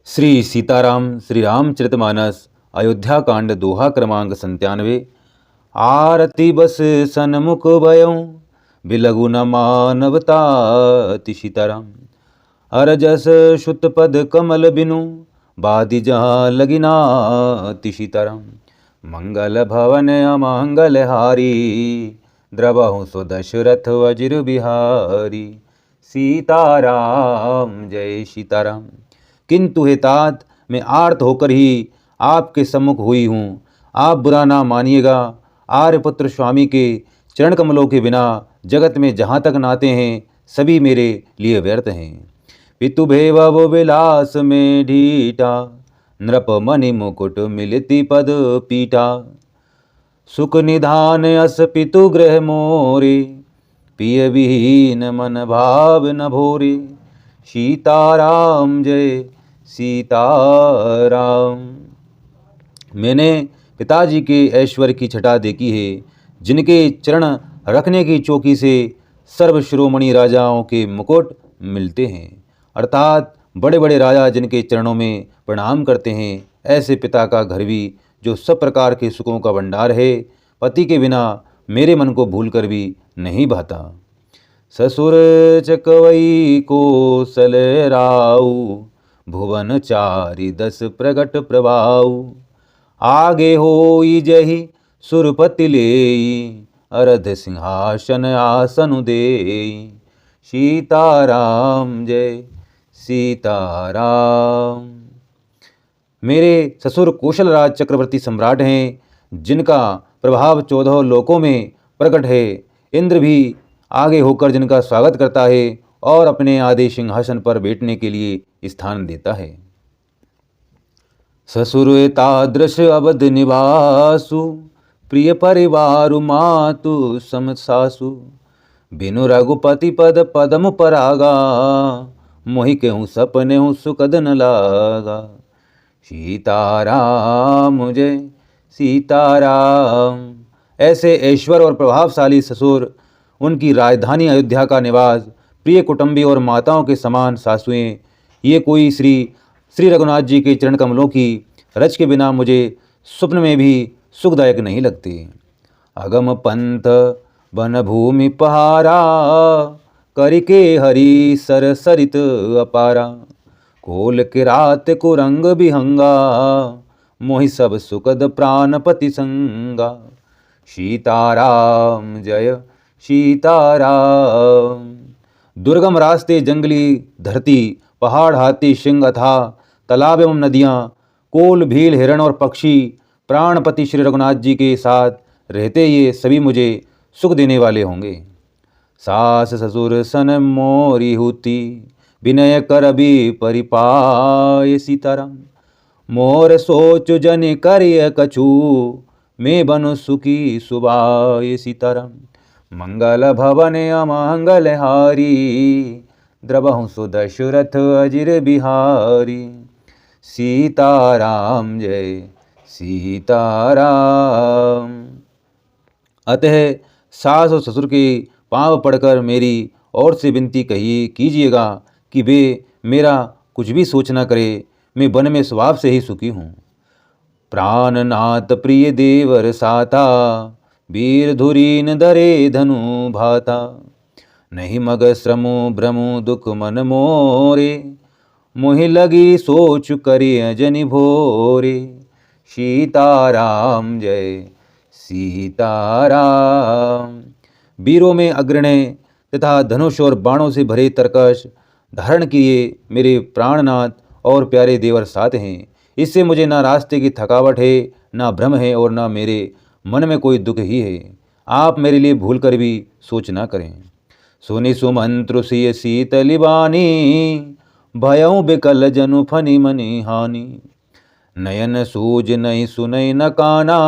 श्री सीताराम श्री रामचरितमानस अयोध्या कांड दोहा क्रमांक 97। आरती बस सन्मुख भयऊँ बिलगु न मानवता अति सीताराम। अरजस शुत पद कमल बिनु बादि जहाँ लगिना अति सीताराम। मंगल भवन अमंगल हारी द्रवहु सो दशरथ वज्र बिहारी। सीताराम जय सीताराम। किंतु हे तात, मैं आर्त होकर ही आपके सम्मुख हुई हूँ। आप बुरा ना मानिएगा। आर्यपुत्र स्वामी के चरण कमलों के बिना जगत में जहाँ तक नाते हैं सभी मेरे लिए व्यर्थ हैं। पितु भेवव विलास में ढीठा नृप मणि मुकुट मिलती पद पीठा। सुख निधान अस पितु गृह मोरे पिय विहीन मन भाव न भोरे। सीताराम जय सीताराम। मैंने पिताजी के ऐश्वर्य की छटा देखी है, जिनके चरण रखने की चौकी से सर्व शिरोमणि राजाओं के मुकुट मिलते हैं, अर्थात बड़े बड़े राजा जिनके चरणों में प्रणाम करते हैं। ऐसे पिता का घर भी जो सब प्रकार के सुखों का भंडार है, पति के बिना मेरे मन को भूल कर भी नहीं भाता। ससुर चकवई कोसल राऊ भुवन चारि दस प्रगट प्रभाऊ। आगे होई जहि सुरपति लेई अरध सिंहासन आसन देई। सीताराम जय सीताराम। मेरे ससुर कौशल राज चक्रवर्ती सम्राट हैं, जिनका प्रभाव 14 लोकों में प्रकट है। इंद्र भी आगे होकर जिनका स्वागत करता है और अपने आदि सिंहासन पर बैठने के लिए स्थान देता है। ससुर तादृश अवध निवासु प्रिय परिवारु मातु समसासु। बिनु रघुपति पद पदम परागा मोहि केहूँ सपने हूँ सुकद न लागा। सीताराम जय सीताराम। ऐसे ऐश्वर और प्रभावशाली ससुर, उनकी राजधानी अयोध्या का निवास, प्रिय कुटुंबी और माताओं के समान सासुएं, ये कोई श्री रघुनाथ जी के चरण कमलों की रच के बिना मुझे स्वप्न में भी सुखदायक नहीं लगते। अगम पंथ वन भूमि पहारा करिके हरि सर सरित अपारा। कोल किरात कुरंग बिहंगा मोहि सब सुखद प्राणपति संगा। सीताराम जय सीताराम। दुर्गम रास्ते, जंगली धरती, पहाड़, हाथी, सिंह अथाह तालाब एवं नदियाँ, कोल, भील, हिरण और पक्षी प्राणपति श्री रघुनाथ जी के साथ रहते ये सभी मुझे सुख देने वाले होंगे। सास ससुर सन मोरी हुती विनय कर भी परिपाय। सीताराम मोर सोच जन करिय कछु मैं बनु सुखी सुबाय। सीताराम मंगल भवन अमंगल हारी द्रवहु सो दशरथ अजिर बिहारी। सीताराम जय सीताराम। अतः सास और ससुर के पांव पड़कर मेरी ओर से विनती कीजिएगा कि वे मेरा कुछ भी सोच न करे। मैं वन में स्वभाव से ही सुखी हूँ। प्राणनाथ प्रिय देवर साथा वीर धुरीन धरे धनु भाता। नहीं मग श्रमु भ्रमु दुख मन मोरे मोहि लगी सोच करे जनि भोरे। सीताराम जय सीताराम। वीरों में अग्रणी तथा धनुष और बाणों से भरे तरकश धारण किए मेरे प्राणनाथ और प्यारे देवर साथ हैं। इससे मुझे ना रास्ते की थकावट है, ना भ्रम है और ना मेरे मन में कोई दुख ही है। आप मेरे लिए भूल कर भी सोच ना करें। सुनि सुमंत्रु सिय शीतली बानी भयऊ बिकल जनु फनि मनि हानि। नयन सूज नहीं सुनई न काना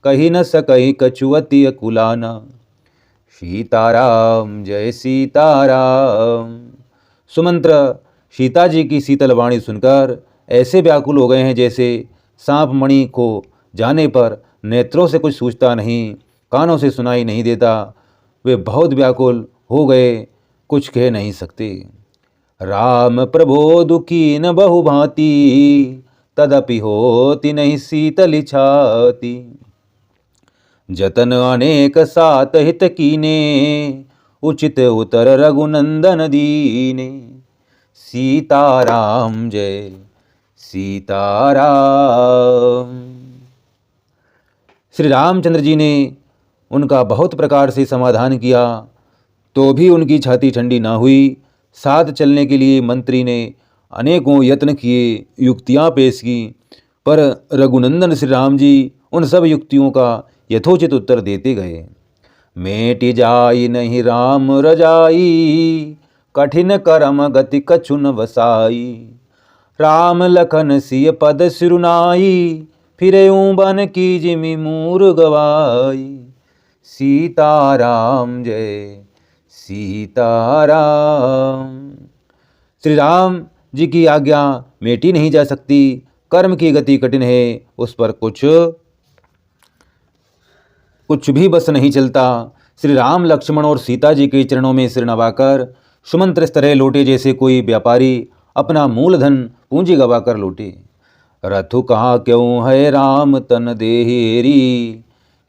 कही न सकई कछुअति अकुलाना। सीताराम जय सीताराम। सुमंत्र सीता जी की शीतल वाणी सुनकर ऐसे व्याकुल हो गए हैं जैसे सांप मणि को जाने पर नेत्रों से कुछ सूझता नहीं, कानों से सुनाई नहीं देता। वे बहुत व्याकुल हो गए, कुछ कह नहीं सकते। राम प्रबोधु कीन बहु भांति, तदपि होती नहीं शीतल छाती। जतन अनेक सात हित कीने, उचित उतर रघुनंदन दीने। सीताराम जय सीताराम। श्री रामचंद्र जी ने उनका बहुत प्रकार से समाधान किया, तो भी उनकी छाती ठंडी ना हुई। साथ चलने के लिए मंत्री ने अनेकों यत्न किए, युक्तियाँ पेश की, पर रघुनंदन श्री राम जी उन सब युक्तियों का यथोचित उत्तर देते गए। मेटि जाई नहीं राम रजाई, कठिन करम गति कछु न वसाई। राम लखन सिय पद सिरुनाई, फिरऊं बन की जिमि मूर गवाई। सीताराम जय सीताराम। श्री राम जी की आज्ञा मेटी नहीं जा सकती, कर्म की गति कठिन है, उस पर कुछ भी बस नहीं चलता। श्री राम लक्ष्मण और सीता जी के चरणों में सिर नवाकर सुमंत्र इस तरह लौटे जैसे कोई व्यापारी अपना मूलधन पूंजी गवाकर लौटे। रथु कहाँ क्यों है राम तन दे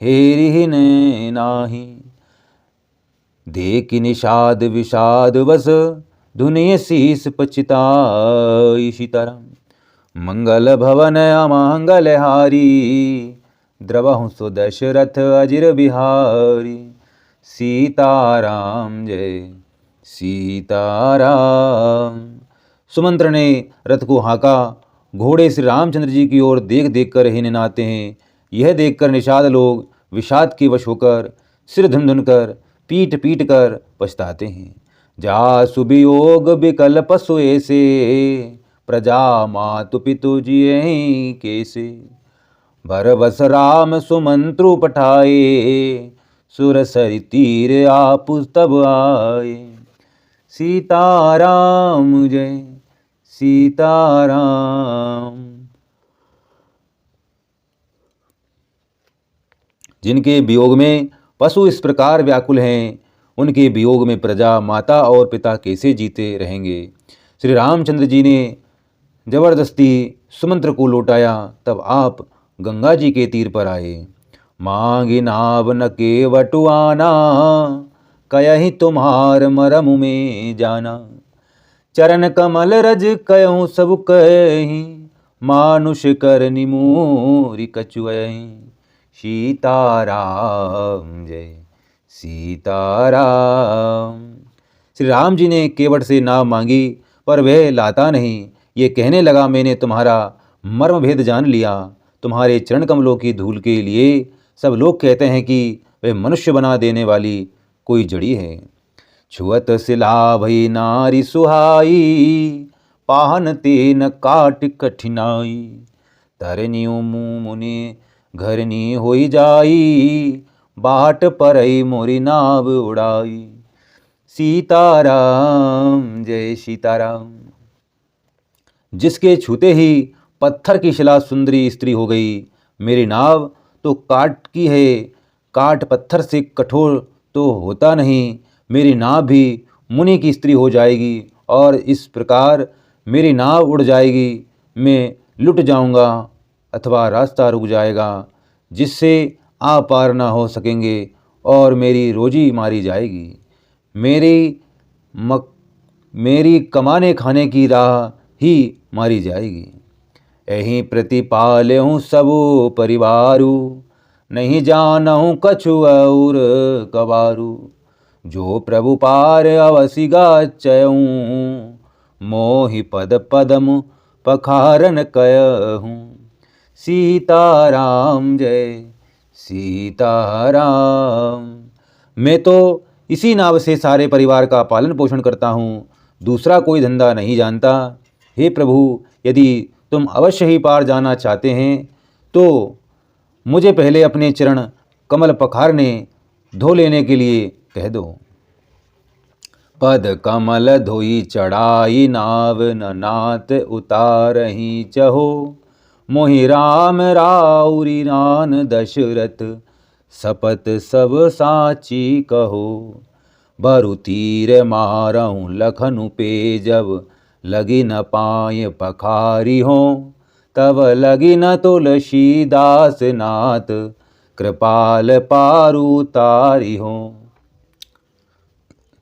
हेरी नाही। देख निषाद विषाद बस धुनि शीस पचिताई। सीताराम। मंगल भवन अमंगल हारी, द्रवहु सो दशरथ अजिर बिहारी। सीताराम जय सीताराम। सुमंत्र ने रथ को हाँका। घोड़े श्री रामचंद्र जी की ओर देख देख कर हिननाते हैं। यह देखकर निषाद लोग विषाद के वश होकर सिर धुन धुन कर पीट पीट कर पछताते हैं। जा सुवियोग विकल पशु ऐसे, प्रजा मातु पितु जिये कैसे। भरवस राम सुमंत्रु पठाए, सुरसरि तीर आप तब आए। सीताराम जय सीताराम। जिनके वियोग में पशु इस प्रकार व्याकुल हैं, उनके वियोग में प्रजा माता और पिता कैसे जीते रहेंगे। श्री रामचंद्र जी ने जबरदस्ती सुमंत्र को लौटाया। तब आप गंगा जी के तीर पर आए। मांगी नाव न के वटुआना, कयहि तुम्हार मरम में जाना। चरण कमल रज कयहु सब कहि, मानुष करनि मोरि कछुअहि। सीताराम जय सीताराम। श्री राम जी ने केवट से नाव मांगी, पर वह लाता नहीं। ये कहने लगा, मैंने तुम्हारा मर्म भेद जान लिया। तुम्हारे चरण कमलों की धूल के लिए सब लोग कहते हैं कि वह मनुष्य बना देने वाली कोई जड़ी है। छुअत सिला भई नारी सुहाई, पाहन तेन काट कठिनाई। तरनियो मुँह मुनि घरनी होई जाई, बाट परई मोरी नाव उड़ाई। सीताराम जय सीताराम। जिसके छूते ही पत्थर की शिला सुंदरी स्त्री हो गई। मेरी नाव तो काट की है, काट पत्थर से कठोर तो होता नहीं। मेरी नाव भी मुनि की स्त्री हो जाएगी, और इस प्रकार मेरी नाव उड़ जाएगी। मैं लुट जाऊंगा अथवा रास्ता रुक जाएगा, जिससे आ पार ना हो सकेंगे, और मेरी रोजी मारी जाएगी। मेरी कमाने खाने की राह ही मारी जाएगी। एहि प्रतिपालहूँ सबो परिवारु, नहीं जानहूँ कछु और कबारू। जो प्रभु पार अवसि गाचयऊँ, मोहि पद पदम पखारन कयहूँ। सीताराम जय सीताराम। मैं तो इसी नाव से सारे परिवार का पालन पोषण करता हूँ, दूसरा कोई धंधा नहीं जानता। हे प्रभु, यदि तुम अवश्य ही पार जाना चाहते हैं तो मुझे पहले अपने चरण कमल पखारने धो लेने के लिए कह दो। पद कमल धोई चढ़ाई नाव, न नात उतारही चहो। मोहि राम राउरी रान दशरथ, सपत सब साची कहो। बरु तीर मारऊँ लखनु पे जब, लगी न पाए पखारी हो। तब लगी न तुलसीदास नाथ, कृपाल पारु तारी हो।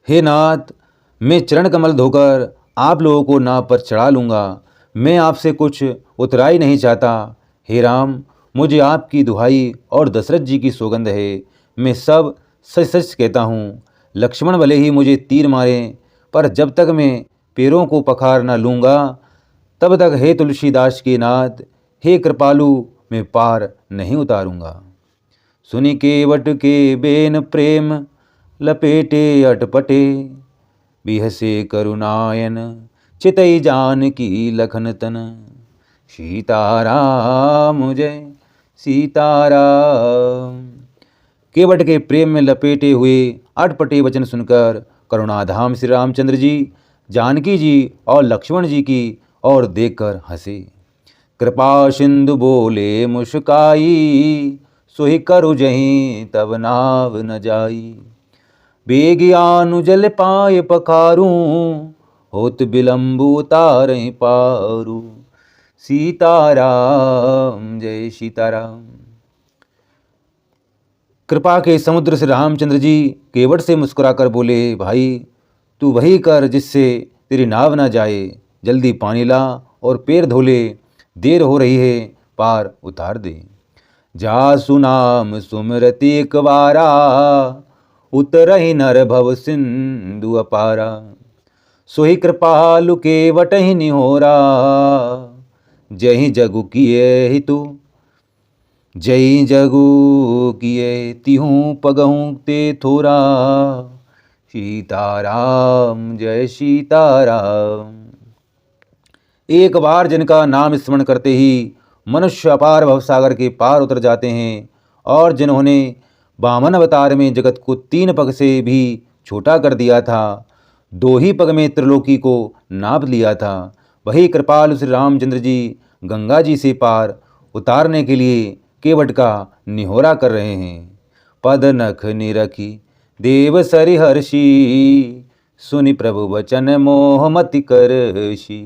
हे नाथ, मैं चरण कमल धोकर आप लोगों को नाव पर चढ़ा लूँगा। मैं आपसे कुछ उतराई नहीं चाहता। हे राम, मुझे आपकी दुहाई और दशरथ जी की सौगंध है, मैं सब सच सच कहता हूँ। लक्ष्मण भले ही मुझे तीर मारें, पर जब तक मैं पैरों को पखार न लूँगा, तब तक हे तुलसीदास के नाथ, हे कृपालु, मैं पार नहीं उतारूँगा। सुनि केवट के बेन प्रेम, लपेटे अटपटे, बिहसे करुणायन, चितई जानकी लखन तन। सीताराम जय सीताराम। केवट के प्रेम में लपेटे हुए अटपटे वचन सुनकर करुणाधाम श्री रामचंद्र जी, जानकी जी और लक्ष्मण जी की ओर देखकर हंसे। कृपा सिंधु बोले मुस्काई, सोहि करु जहीं तब नाव न जाई। बेगियानु जल पाए पखारूं, होत बिलंबु उतारहि पारू। सीताराम जय सीताराम। कृपा के समुद्र से रामचंद्र जी केवट से मुस्कुराकर बोले, भाई तू वही कर जिससे तेरी नाव ना जाए। जल्दी पानी ला और पैर धो ले, देर हो रही है, पार उतार दे। जा सुनाम सुमरति एक बारा, उतरहि नर भव सिंधु अपारा। सोहि कृपालु केवटहि निहोरा, जहि जगु किए हितु, जय जगु किए तिहूँ पगहूँ ते थोरा। सीताराम जय सीताराम। एक बार जिनका नाम स्मरण करते ही मनुष्य अपार भवसागर के पार उतर जाते हैं, और जिन्होंने वामन अवतार में जगत को 3 पग से भी छोटा कर दिया था, 2 ही पग में त्रिलोकी को नाप लिया था, वही कृपालु श्री रामचंद्र जी गंगा जी से पार उतारने के लिए केवट का निहोरा कर रहे हैं। पद नख निरखी देव सरि हर्षि, सुनि प्रभु वचन मोह मति करषि।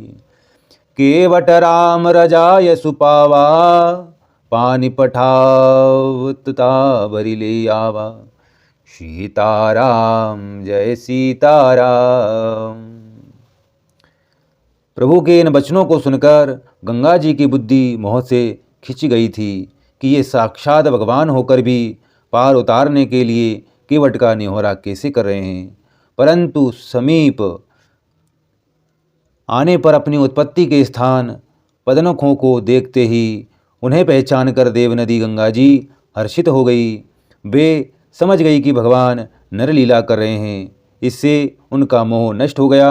केवट राम रजाय सुपावा, पानी पठावत तावरि ले आवा। सीताराम जय सीताराम। प्रभु के इन वचनों को सुनकर गंगा जी की बुद्धि मोह से खिंच गई थी कि ये साक्षात भगवान होकर भी पार उतारने के लिए केवट का निहोरा कैसे कर रहे हैं। परंतु समीप आने पर अपनी उत्पत्ति के स्थान पदनखों को देखते ही उन्हें पहचान कर देवनदी गंगा जी हर्षित हो गई। वे समझ गई कि भगवान नरलीला कर रहे हैं। इससे उनका मोह नष्ट हो गया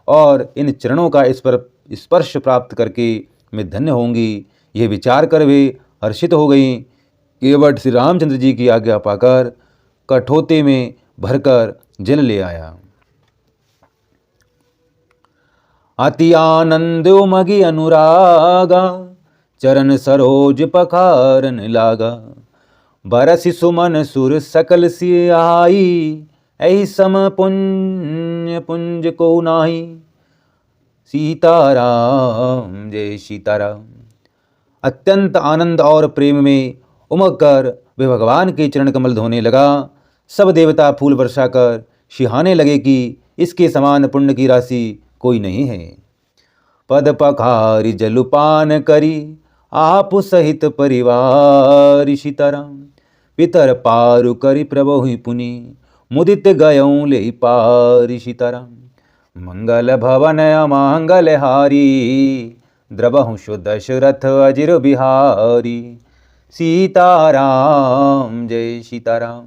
और इन चरणों का स्पर्श प्राप्त करके मैं धन्य होंगी, यह विचार कर वे हर्षित हो गई। केवट श्री रामचंद्र जी की आज्ञा पाकर कठोते में भरकर जल ले आया। अति आनंद उमगी अनुरागा, चरण सरोज पखारन लागा। बरसि सुमन सुर सकल सियाई, ऐहि सम पुण्य पुंज को नाही। सीताराम जय सीताराम। अत्यंत आनंद और प्रेम में उमग कर वे भगवान के चरण कमल धोने लगा। सब देवता फूल वर्षा कर शिहाने लगे कि इसके समान पुण्य की राशि कोई नहीं है। पद पखारि जलुपान करी, आप सहित परिवार। सीताराम पितर पारु करी प्रभु पुनि, मुदित गयऊँ ले पार। सीताराम मंगल भवन अमंगल हारी, द्रवहु सो दशरथ अजिर बिहारी। सीताराम जय सीताराम।